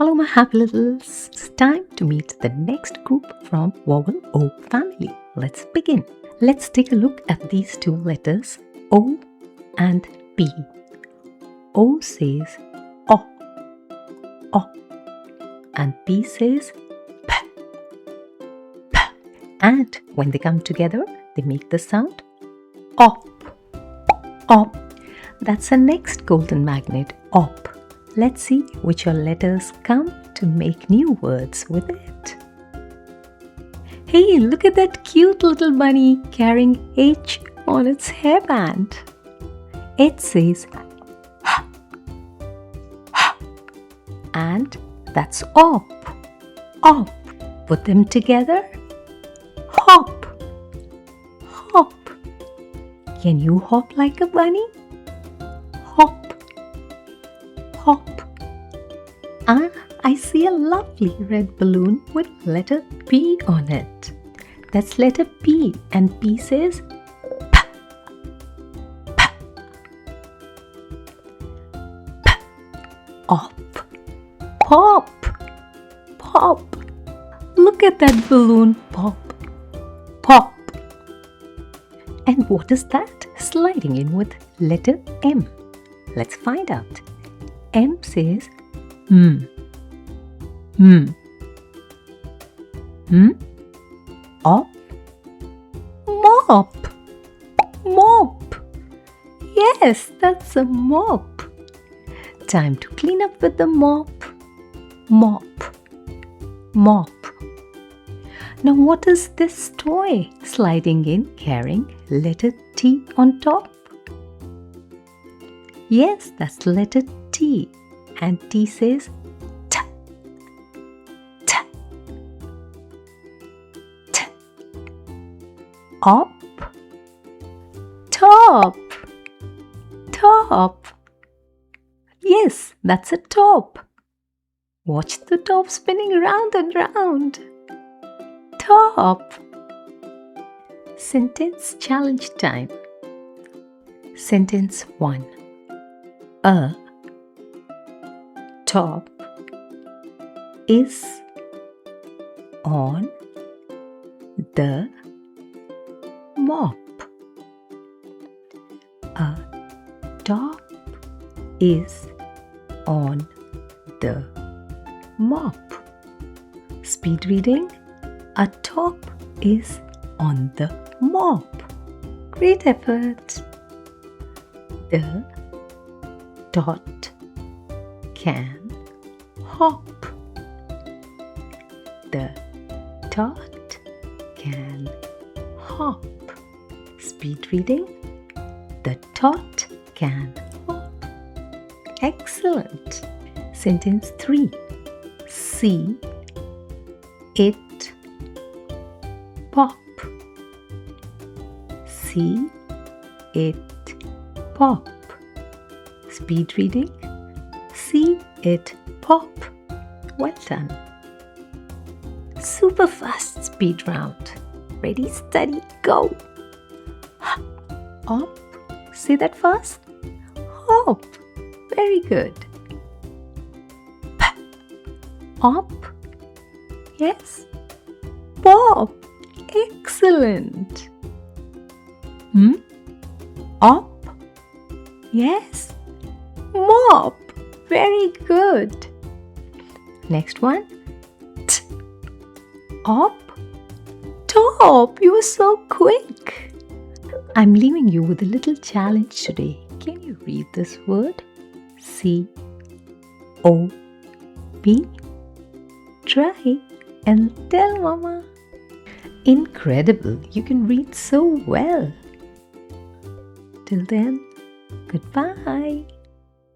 Hello my happy littles, it's time to meet the next group from Vowel O family. Let's begin. Let's take a look at these two letters O and P. O says O, O, and P says P, P. And when they come together, they make the sound OP, OP. That's the next golden magnet, OP. Let's see which all letters come to make new words with it. Hey, look at that cute little bunny carrying H on its hairband. It says H, H, and that's op, op. Put them together, hop, hop. Can you hop like a bunny? Hop, hop. Ah, I see a lovely red balloon with letter P on it. That's letter P, and P says P, P, P. Op, pop, pop. Look at that balloon pop, pop. And what is that sliding in with letter M? Let's find out. M says mop, mop, mop. Yes, that's a mop. Time to clean up with the mop, mop, mop. Now what is this toy sliding in carrying letter T on top? Yes, that's letter T, and T says T, T, T. Op, top, top. Yes, that's a top. Watch the top spinning round and round. Top. Sentence challenge time. Sentence 1. A top is on the mop. A top is on the mop. Speed reading. A top is on the mop. Great effort. The dot can hop. The dot can hop. Speed reading. The dot can hop. Excellent. Sentence 3. See it pop. See it pop. Speed reading. See it pop. Well done. Super fast speed round. Ready, steady, go. Hop. Say that fast. Hop. Very good. P. Hop. Yes. Pop. Excellent. Op. Yes. Mop. Very good. Next one. T. Op. Top. You were so quick. I'm leaving you with a little challenge today. Can you read this word? C-O-P. Try and tell Mama. Incredible. You can read so well. Till then, goodbye.